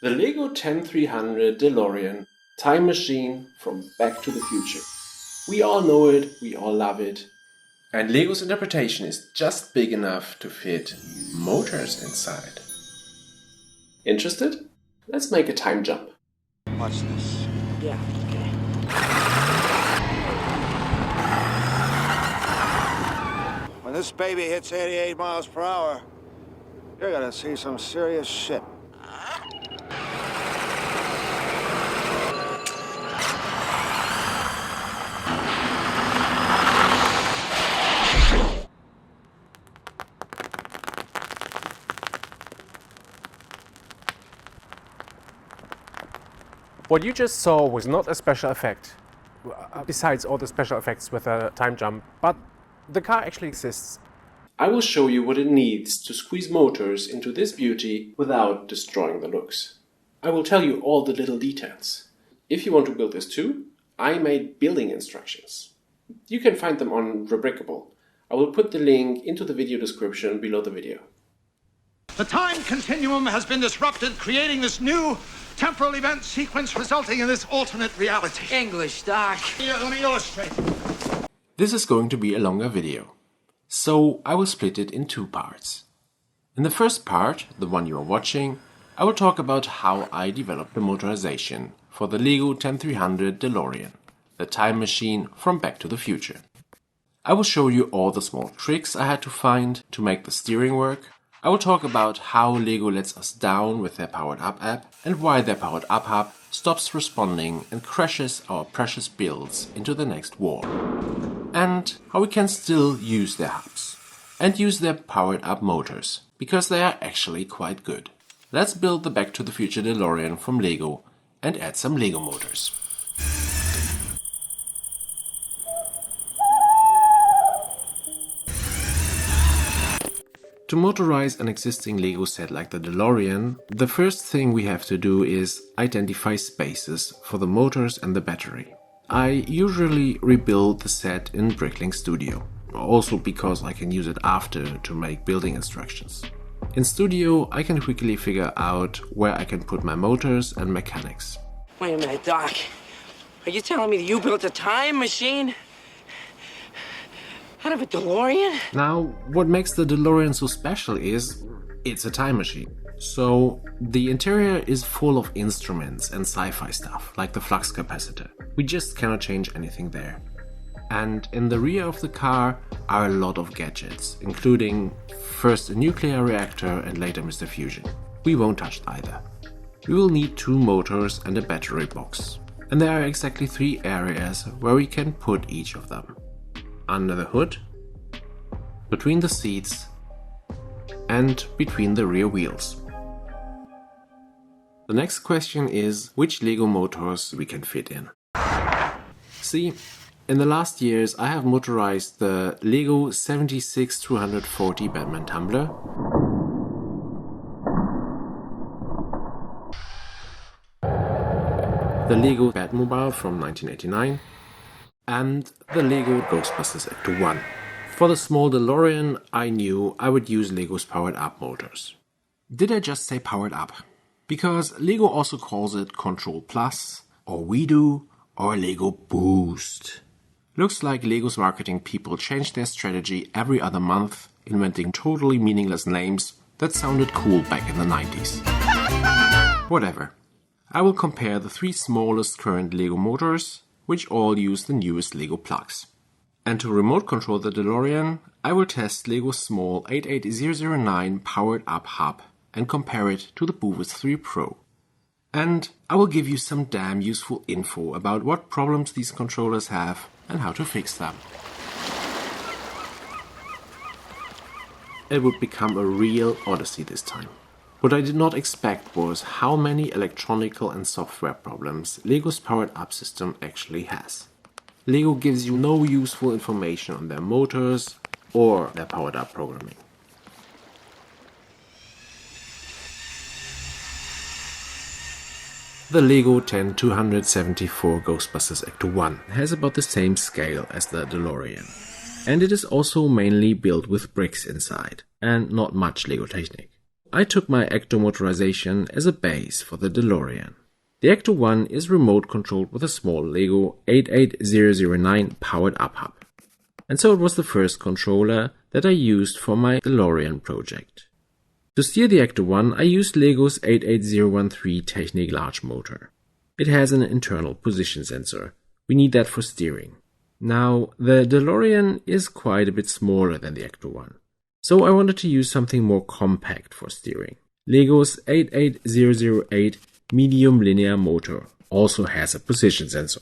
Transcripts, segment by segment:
The LEGO 10300 DeLorean time machine from Back to the Future. We all know it, we all love it. And LEGO's interpretation is just big enough to fit motors inside. Interested? Let's make a time jump. Watch this. Yeah, okay. When this baby hits 88 miles per hour, you're gonna see some serious shit. What you just saw was not a special effect, besides all the special effects with a time jump, but the car actually exists. I will show you what it needs to squeeze motors into this beauty without destroying the looks. I will tell you all the little details. If you want to build this too, I made building instructions. You can find them on Rebrickable. I will put the link into the video description below the video. The time continuum has been disrupted, creating this new temporal event sequence resulting in this alternate reality. English, Doc. Here, let me illustrate. This is going to be a longer video, so I will split it in two parts. In the first part, the one you are watching, I will talk about how I developed the motorization for the LEGO 10300 DeLorean, the time machine from Back to the Future. I will show you all the small tricks I had to find to make the steering work. I will talk about how LEGO lets us down with their Powered Up app and why their Powered Up hub stops responding and crashes our precious builds into the next wall. And how we can still use their hubs and use their Powered Up motors, because they are actually quite good. Let's build the Back to the Future DeLorean from LEGO and add some LEGO motors. To motorize an existing LEGO set like the DeLorean, the first thing we have to do is identify spaces for the motors and the battery. I usually rebuild the set in Bricklink Studio, also because I can use it after to make building instructions. In Studio, I can quickly figure out where I can put my motors and mechanics. Wait a minute, Doc. Are you telling me that you built a time machine out of a DeLorean? Now, what makes the DeLorean so special is it's a time machine. So the interior is full of instruments and sci-fi stuff, like the flux capacitor. We just cannot change anything there. And in the rear of the car are a lot of gadgets, including first a nuclear reactor and later Mr. Fusion. We won't touch either. We will need two motors and a battery box. And there are exactly 3 areas where we can put each of them. Under the hood, between the seats, and between the rear wheels. The next question is which LEGO motors we can fit in. See, in the last years I have motorized the LEGO 76-240 Batman Tumbler, the LEGO Batmobile from 1989, and the LEGO Ghostbusters ecto 1. For the small DeLorean, I knew I would use LEGO's Powered Up motors. Did I just say Powered Up? Because LEGO also calls it Control Plus, or We Do, or LEGO Boost. Looks like LEGO's marketing people change their strategy every other month, inventing totally meaningless names that sounded cool back in the 90s. Whatever. I will compare the 3 smallest current LEGO motors, which all use the newest LEGO plugs. And to remote control the DeLorean, I will test LEGO's small 88009 Powered Up hub and compare it to the Buwizz 3 Pro. And I will give you some damn useful info about what problems these controllers have and how to fix them. It would become a real odyssey this time. What I did not expect was how many electronical and software problems LEGO's Powered Up system actually has. LEGO gives you no useful information on their motors or their Powered Up programming. The LEGO 10274 Ghostbusters ecto 1 has about the same scale as the DeLorean. And it is also mainly built with bricks inside, and not much LEGO Technic. I took my ecto motorization as a base for the DeLorean. The Ecto 1 is remote controlled with a small LEGO 88009 powered up hub. And so it was the first controller that I used for my DeLorean project. To steer the Ecto 1, I used LEGO's 88013 Technic Large Motor. It has an internal position sensor. We need that for steering. Now, the DeLorean is quite a bit smaller than the Ecto 1, so I wanted to use something more compact for steering. LEGO's 88008 medium linear motor also has a position sensor.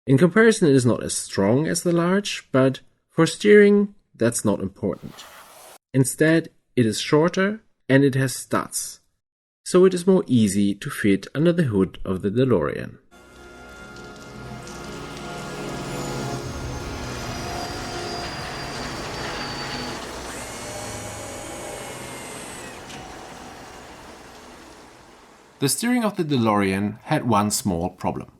In comparison, it is not as strong as the large, but for steering, that's not important. Instead, it is shorter and it has studs, so it is more easy to fit under the hood of the DeLorean. The steering of the DeLorean had one small problem.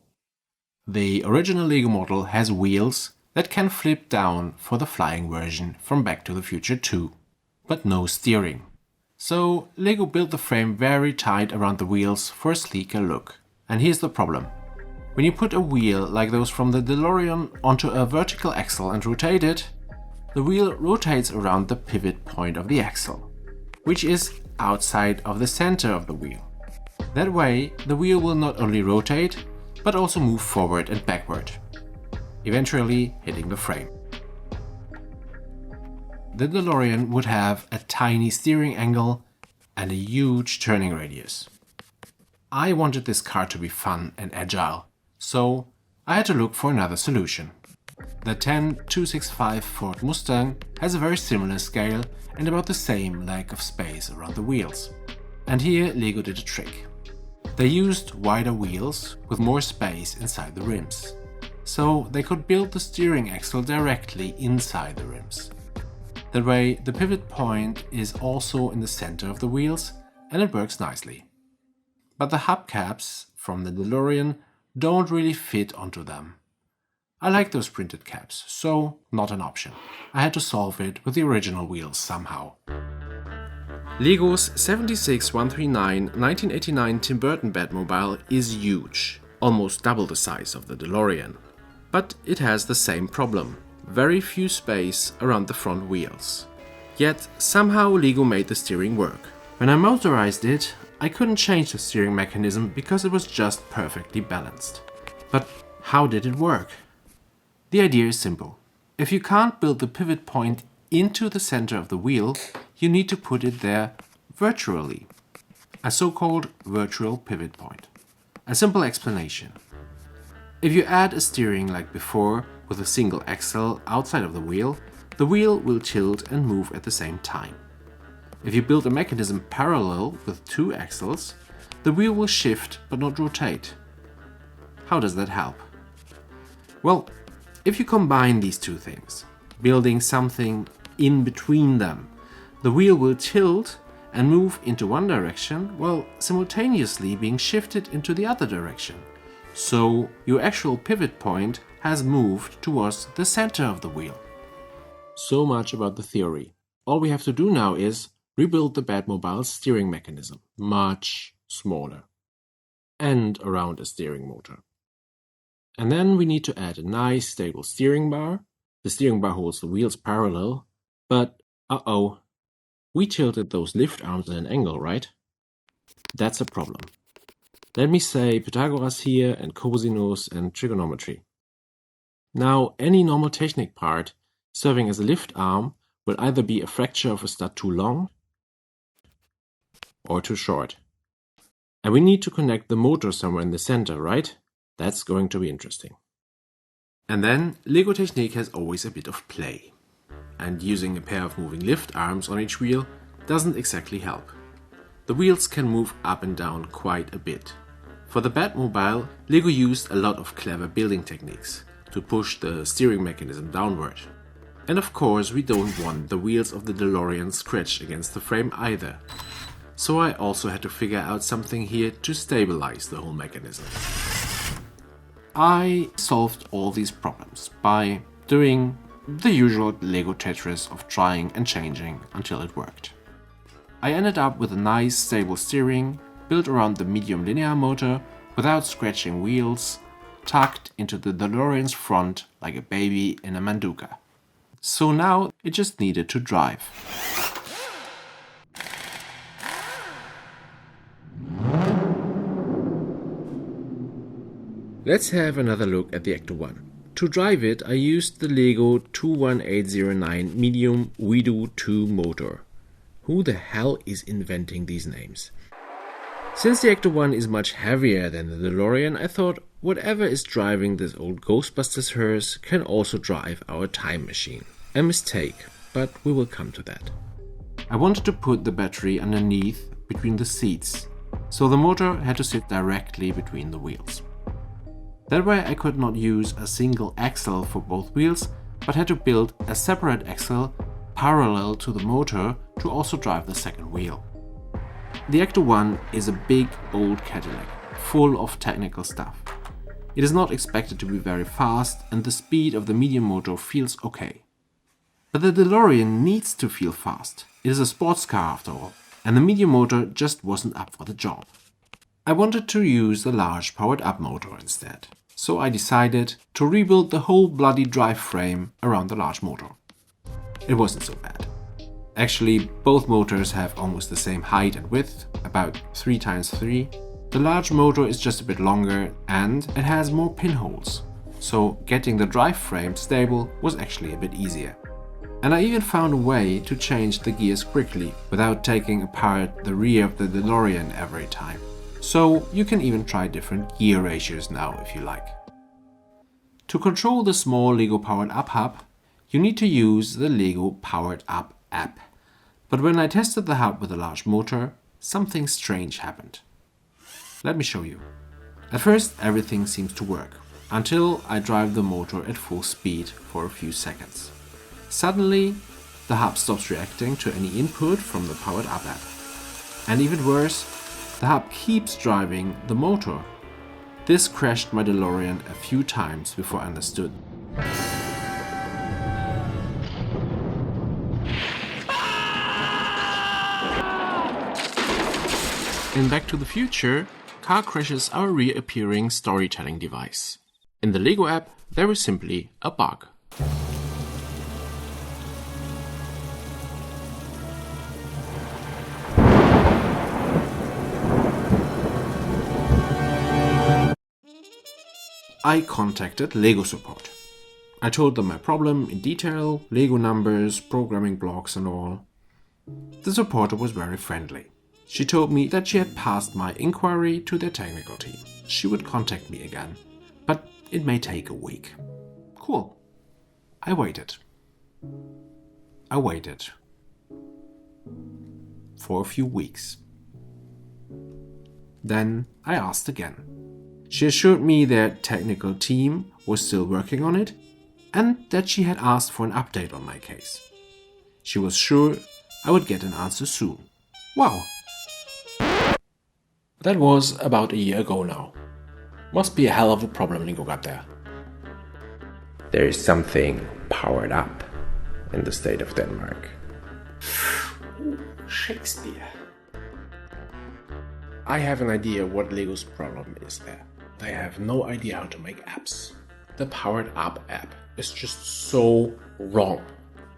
The original LEGO model has wheels that can flip down for the flying version from Back to the Future 2, but no steering. So LEGO built the frame very tight around the wheels for a sleeker look. And here's the problem. When you put a wheel like those from the DeLorean onto a vertical axle and rotate it, the wheel rotates around the pivot point of the axle, which is outside of the center of the wheel. That way, the wheel will not only rotate, but also move forward and backward, eventually hitting the frame. The DeLorean would have a tiny steering angle and a huge turning radius. I wanted this car to be fun and agile, so I had to look for another solution. The 10265 Ford Mustang has a very similar scale and about the same lack of space around the wheels. And here LEGO did a trick. They used wider wheels with more space inside the rims, so they could build the steering axle directly inside the rims. That way the pivot point is also in the center of the wheels and it works nicely. But the hubcaps from the DeLorean don't really fit onto them. I like those printed caps, so not an option. I had to solve it with the original wheels somehow. LEGO's 76139 1989 Tim Burton Batmobile is huge, almost double the size of the DeLorean. But it has the same problem, very few space around the front wheels. Yet somehow LEGO made the steering work. When I motorized it, I couldn't change the steering mechanism because it was just perfectly balanced. But how did it work? The idea is simple. If you can't build the pivot point into the center of the wheel, you need to put it there virtually, a so-called virtual pivot point. A simple explanation. If you add a steering like before with a single axle outside of the wheel will tilt and move at the same time. If you build a mechanism parallel with two axles, the wheel will shift but not rotate. How does that help? Well, if you combine these two things, building something in between them, the wheel will tilt and move into one direction while simultaneously being shifted into the other direction. So your actual pivot point has moved towards the center of the wheel. So much about the theory. All we have to do now is rebuild the Batmobile's steering mechanism, much smaller, and around a steering motor. And then we need to add a nice stable steering bar. The steering bar holds the wheels parallel, but we tilted those lift arms at an angle, right? That's a problem. Let me say Pythagoras here and cosinus and trigonometry. Now, any normal Technic part serving as a lift arm will either be a fracture of a stud too long or too short. And we need to connect the motor somewhere in the center, right? That's going to be interesting. And then LEGO Technic has always a bit of play. And using a pair of moving lift arms on each wheel doesn't exactly help. The wheels can move up and down quite a bit. For the Batmobile, LEGO used a lot of clever building techniques to push the steering mechanism downward. And of course we don't want the wheels of the DeLorean scratched against the frame either. So I also had to figure out something here to stabilize the whole mechanism. I solved all these problems by doing the usual LEGO Tetris of trying and changing until it worked. I ended up with a nice stable steering built around the medium linear motor without scratching wheels, tucked into the DeLorean's front like a baby in a manduka. So now it just needed to drive. Let's have another look at the Ecto 1. To drive it, I used the LEGO 21809 medium WeDo 2 motor. Who the hell is inventing these names? Since the Ecto 1 is much heavier than the DeLorean, I thought whatever is driving this old Ghostbusters hearse can also drive our time machine. A mistake, but we will come to that. I wanted to put the battery underneath between the seats, so the motor had to sit directly between the wheels. That way I could not use a single axle for both wheels, but had to build a separate axle parallel to the motor to also drive the second wheel. The Ecto 1 is a big old Cadillac, full of technical stuff. It is not expected to be very fast and the speed of the medium motor feels okay. But the DeLorean needs to feel fast. It is a sports car after all, and the medium motor just wasn't up for the job. I wanted to use the large powered-up motor instead, so I decided to rebuild the whole bloody drive frame around the large motor. It wasn't so bad. Actually, both motors have almost the same height and width, about 3x3. The large motor is just a bit longer and it has more pinholes, so getting the drive frame stable was actually a bit easier. And I even found a way to change the gears quickly without taking apart the rear of the DeLorean every time. So you can even try different gear ratios now if you like. To control the small LEGO Powered Up hub, you need to use the LEGO Powered Up app. But when I tested the hub with a large motor, something strange happened. Let me show you. At first everything seems to work, until I drive the motor at full speed for a few seconds. Suddenly, the hub stops reacting to any input from the Powered Up app. And even worse, the hub keeps driving the motor. This crashed my DeLorean a few times before I understood. In Back to the Future, car crashes are a reappearing storytelling device. In the LEGO app, there is simply a bug. I contacted LEGO support. I told them my problem in detail, LEGO numbers, programming blocks and all. The supporter was very friendly. She told me that she had passed my inquiry to their technical team. She would contact me again, but it may take a week. Cool. I waited. For a few weeks. Then I asked again. She assured me their technical team was still working on it and that she had asked for an update on my case. She was sure I would get an answer soon. Wow! That was about a year ago now. Must be a hell of a problem LEGO got there. There is something powered up in the state of Denmark. Shakespeare. I have an idea what LEGO's problem is there. They have no idea how to make apps. The Powered Up app is just so wrong.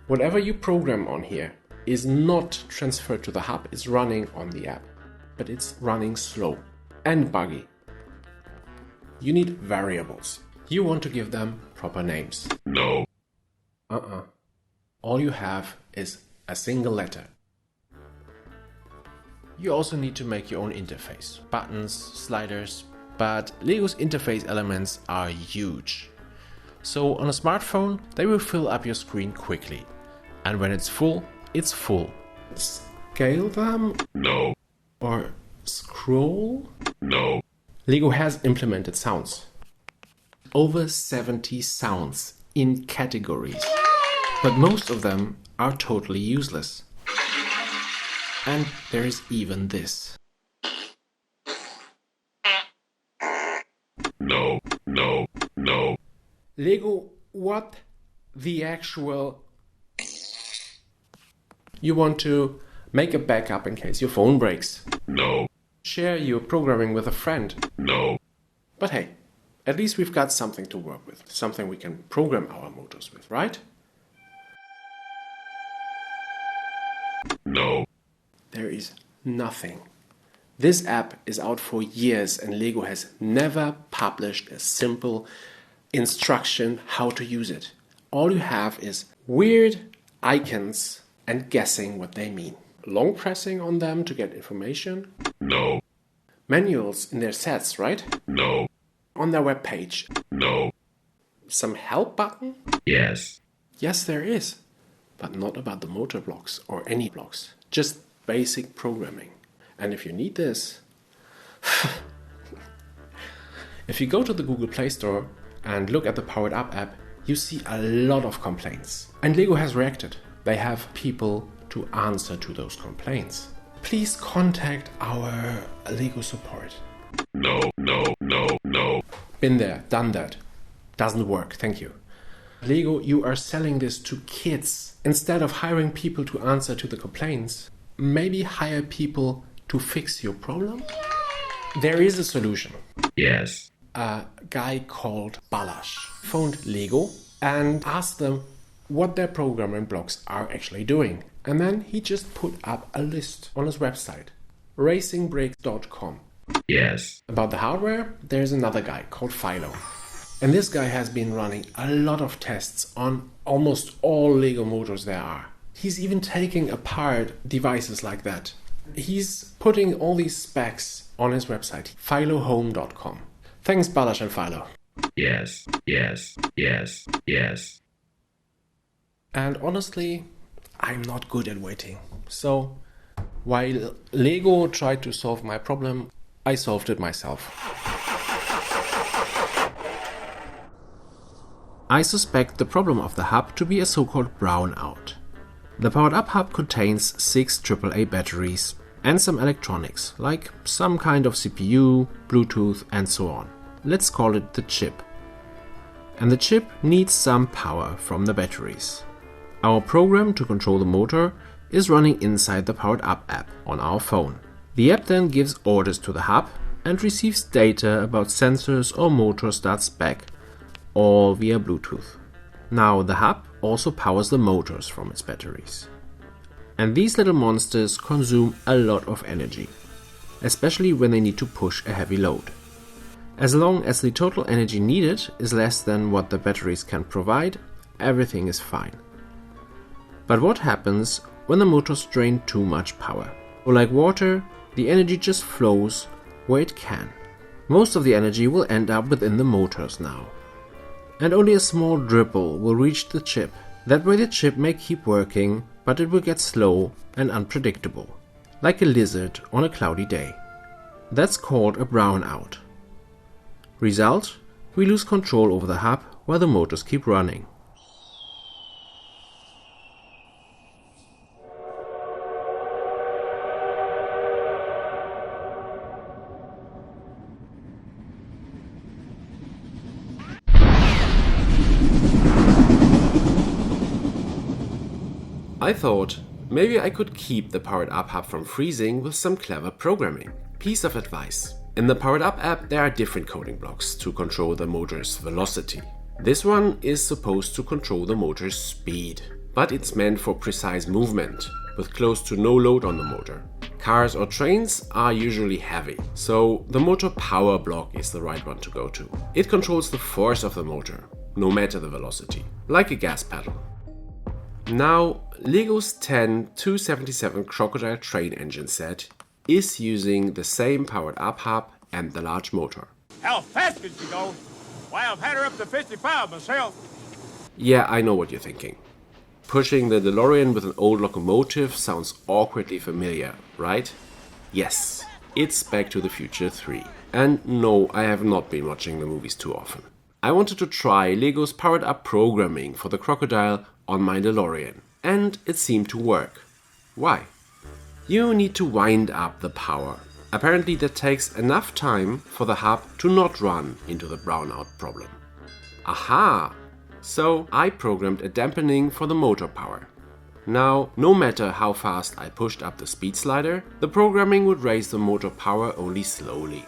Whatever you program on here is not transferred to the hub, it's running on the app. But it's running slow and buggy. You need variables. You want to give them proper names. No. All you have is a single letter. You also need to make your own interface. Buttons, sliders. But LEGO's interface elements are huge. So on a smartphone, they will fill up your screen quickly. And when it's full, it's full. Scale them? No. Or scroll? No. LEGO has implemented sounds. Over 70 sounds in categories. But most of them are totally useless. And there is even this. No. LEGO, what the actual... You want to Make a backup in case your phone breaks. No. Share your programming with a friend. No. But hey, at least we've got something to work with, something we can program our motors with, right? No. There is nothing. This app is out for years and LEGO has never published a simple instruction how to use it. All you have is weird icons and guessing what they mean. Long pressing on them to get information. No. Manuals in their sets, right? No. On their webpage. No. Some help button? Yes. Yes, there is. But not about the motor blocks or any blocks. Just basic programming. And if you need this... If you go to the Google Play Store and look at the Powered Up app, you see a lot of complaints. And LEGO has reacted. They have people to answer to those complaints. Please contact our LEGO support. No, no, no, no. Been there, done that. Doesn't work, thank you. LEGO, you are selling this to kids. Instead of hiring people to answer to the complaints, maybe hire people to fix your problem? There is a solution. Yes. A guy called Balázs phoned LEGO and asked them what their programming blocks are actually doing. And then he just put up a list on his website, racingbricks.com. Yes. About the hardware, there's another guy called Philo. And this guy has been running a lot of tests on almost all LEGO motors there are. He's even taking apart devices like that. He's putting all these specs on his website, philohome.com. Thanks, Balázs and Philo. Yes, yes, yes, yes. And honestly, I'm not good at waiting. So, while LEGO tried to solve my problem, I solved it myself. I suspect the problem of the hub to be a so-called brownout. The Powered Up hub contains 6 AAA batteries and some electronics, like some kind of CPU, Bluetooth and so on. Let's call it the chip. And the chip needs some power from the batteries. Our program to control the motor is running inside the Powered Up app on our phone. The app then gives orders to the hub and receives data about sensors or motor start spec, all via Bluetooth. Now the hub also powers the motors from its batteries. And these little monsters consume a lot of energy, especially when they need to push a heavy load. As long as the total energy needed is less than what the batteries can provide, everything is fine. But what happens when the motors drain too much power? Or like water, the energy just flows where it can. Most of the energy will end up within the motors now. And only a small dribble will reach the chip. That way the chip may keep working, but it will get slow and unpredictable, like a lizard on a cloudy day. That's called a brownout. Result? We lose control over the hub while the motors keep running. I thought maybe I could keep the Powered Up hub from freezing with some clever programming. Piece of advice. In the Powered Up app there are different coding blocks to control the motor's velocity. This one is supposed to control the motor's speed, but it's meant for precise movement, with close to no load on the motor. Cars or trains are usually heavy, so the motor power block is the right one to go to. It controls the force of the motor, no matter the velocity, like a gas pedal. Now, LEGO's 10-277 Crocodile train engine set is using the same Powered Up hub and the large motor. How fast could she go? Why, I've had her up to 55 myself. Yeah, I know what you're thinking. Pushing the DeLorean with an old locomotive sounds awkwardly familiar, right? Yes, it's Back to the Future 3. And no, I have not been watching the movies too often. I wanted to try LEGO's Powered Up programming for the Crocodile on my DeLorean, and it seemed to work. Why? You need to wind up the power. Apparently that takes enough time for the hub to not run into the brownout problem. Aha! So I programmed a dampening for the motor power. Now, no matter how fast I pushed up the speed slider, the programming would raise the motor power only slowly.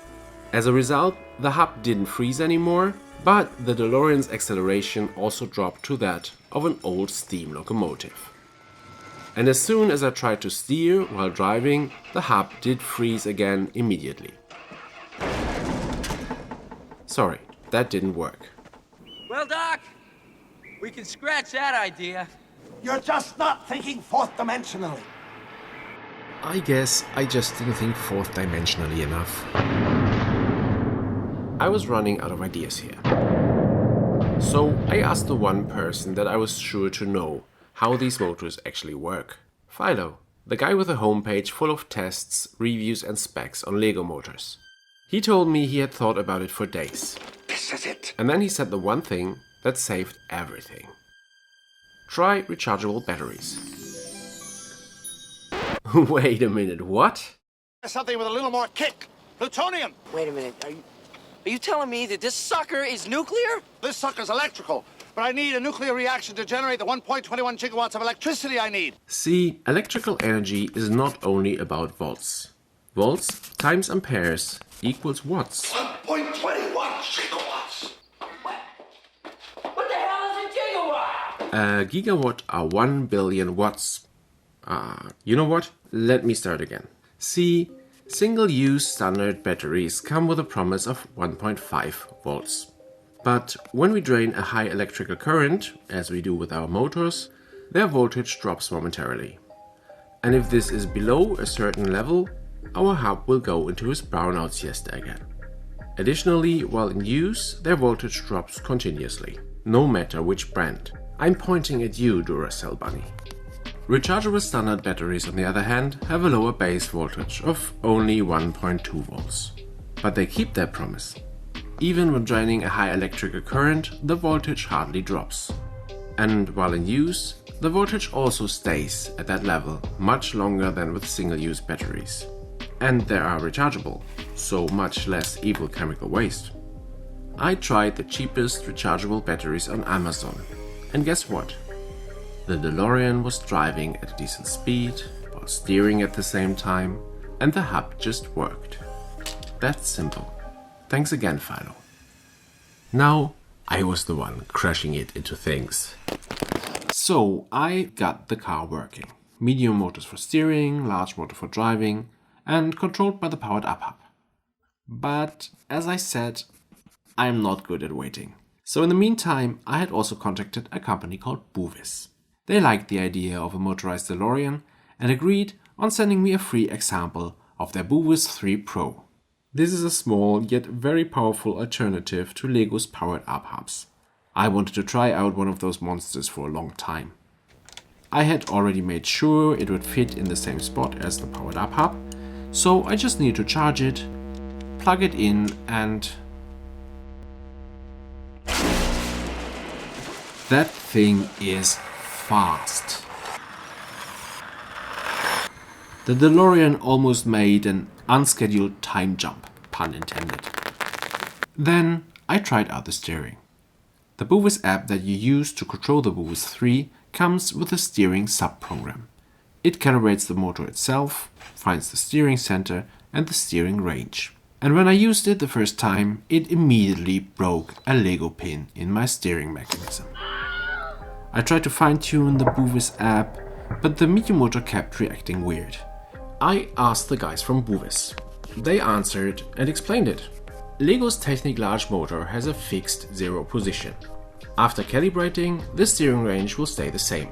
As a result, the hub didn't freeze anymore, but the DeLorean's acceleration also dropped to that of an old steam locomotive. And as soon as I tried to steer while driving, the hub did freeze again immediately. Sorry, that didn't work. Well, Doc, we can scratch that idea. You're just not thinking fourth dimensionally. I guess I just didn't think fourth dimensionally enough. I was running out of ideas here. So I asked the one person that I was sure to know how these motors actually work. Philo, the guy with a homepage full of tests, reviews and specs on LEGO motors. He told me he had thought about it for days. This is it. And then he said the one thing that saved everything. Try rechargeable batteries. Wait a minute, what? Something with a little more kick. Plutonium. Wait a minute, are you telling me that this sucker is nuclear? This sucker's electrical, but I need a nuclear reaction to generate the 1.21 gigawatts of electricity I need. See, electrical energy is not only about volts. Volts times amperes equals watts. 1.21 gigawatts. What the hell is a gigawatt? A gigawatt are 1 billion watts. You know what? Let me start again. See, single-use standard batteries come with a promise of 1.5 volts. But when we drain a high electrical current, as we do with our motors, their voltage drops momentarily. And if this is below a certain level, our hub will go into his brownout siesta again. Additionally, while in use, their voltage drops continuously, no matter which brand. I'm pointing at you, Duracell Bunny. Rechargeable standard batteries, on the other hand, have a lower base voltage of only 1.2 volts. But they keep their promise. Even when draining a high electrical current, the voltage hardly drops. And while in use, the voltage also stays at that level much longer than with single-use batteries. And they are rechargeable, so much less evil chemical waste. I tried the cheapest rechargeable batteries on Amazon, and guess what? The DeLorean was driving at a decent speed, while steering at the same time, and the hub just worked. That's simple. Thanks again, Philo. Now, I was the one crashing it into things. So, I got the car working. Medium motors for steering, large motor for driving, and controlled by the powered up hub. But, as I said, I'm not good at waiting. So in the meantime, I had also contacted a company called Buwizz. They liked the idea of a motorized DeLorean and agreed on sending me a free example of their Buwizz 3 Pro. This is a small yet very powerful alternative to LEGO's powered up hubs. I wanted to try out one of those monsters for a long time. I had already made sure it would fit in the same spot as the powered up hub, so I just needed to charge it, plug it in and... that thing is fast. The DeLorean almost made an unscheduled time jump, pun intended. Then I tried out the steering. The Buwizz app that you use to control the Buwizz 3 comes with a steering sub-program. It calibrates the motor itself, finds the steering center and the steering range. And when I used it the first time, it immediately broke a Lego pin in my steering mechanism. I tried to fine-tune the Buwizz app, but the medium motor kept reacting weird. I asked the guys from Buwizz. They answered and explained it. LEGO's Technic Large Motor has a fixed zero position. After calibrating, the steering range will stay the same.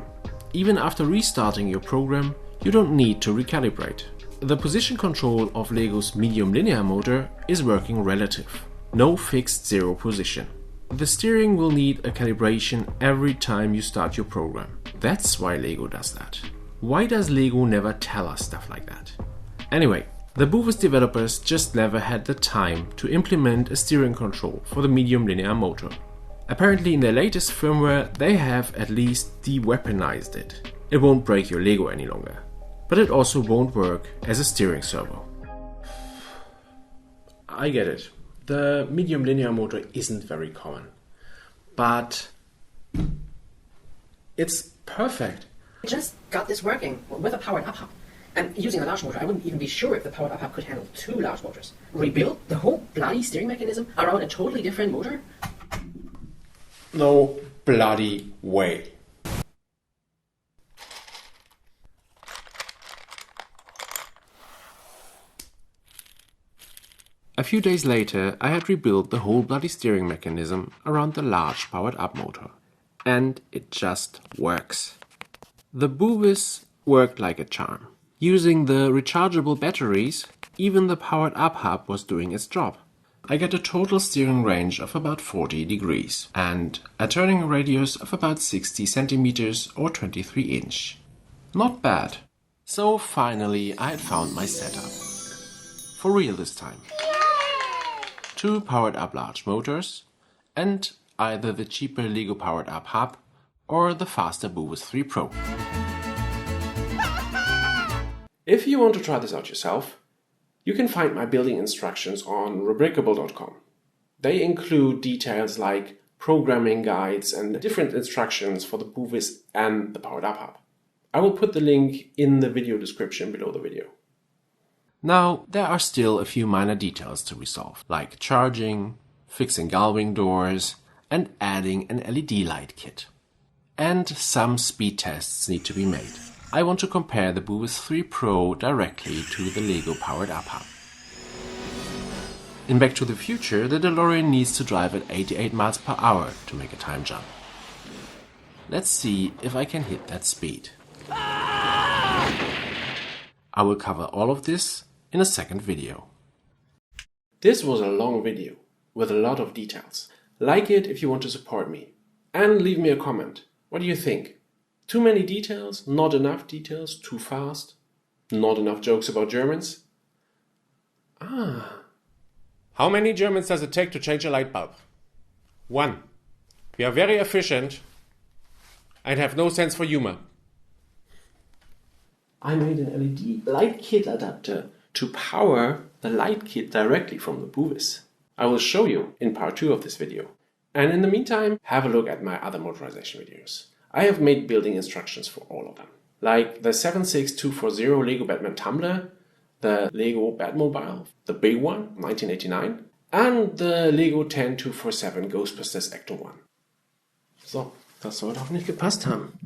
Even after restarting your program, you don't need to recalibrate. The position control of LEGO's medium linear motor is working relative. No fixed zero position. The steering will need a calibration every time you start your program. That's why LEGO does that. Why does LEGO never tell us stuff like that? Anyway, the Buwizz developers just never had the time to implement a steering control for the medium linear motor. Apparently in their latest firmware they have at least de-weaponized it. It won't break your LEGO any longer. But it also won't work as a steering servo. I get it. The medium linear motor isn't very common, but it's perfect. I just got this working with a powered up hub. And using a large motor, I wouldn't even be sure if the powered up hub could handle 2 large motors. Rebuild the whole bloody steering mechanism around a totally different motor? No bloody way. A few days later, I had rebuilt the whole bloody steering mechanism around the large powered up motor. And it just works. The Buwizz worked like a charm. Using the rechargeable batteries, even the powered up hub was doing its job. I get a total steering range of about 40 degrees and a turning radius of about 60 centimeters or 23 inch. Not bad. So finally I had found my setup. For real this time. 2 powered up large motors and either the cheaper LEGO powered up hub or the faster Buwizz 3 Pro. If you want to try this out yourself, you can find my building instructions on rebrickable.com. They include details like programming guides and different instructions for the Buwizz and the powered up hub. I will put the link in the video description below the video. Now, there are still a few minor details to resolve, like charging, fixing gullwing doors, and adding an LED light kit. And some speed tests need to be made. I want to compare the Buwizz 3 Pro directly to the LEGO powered up hub. In Back to the Future, the DeLorean needs to drive at 88 miles per hour to make a time jump. Let's see if I can hit that speed. I will cover all of this in a second video. This was a long video with a lot of details. Like it if you want to support me. And leave me a comment. What do you think? Too many details? Not enough details? Too fast? Not enough jokes about Germans? How many Germans does it take to change a light bulb? 1. We are very efficient and have no sense for humor. I made an LED light kit adapter to power the light kit directly from the Buwizz. I will show you in part 2 of this video. And in the meantime, have a look at my other motorization videos. I have made building instructions for all of them. Like the 76240 LEGO Batman Tumbler, the LEGO Batmobile, the big one, 1989, and the LEGO 10247 Ghostbusters ecto 1. So, das sollte hoffentlich gepasst haben.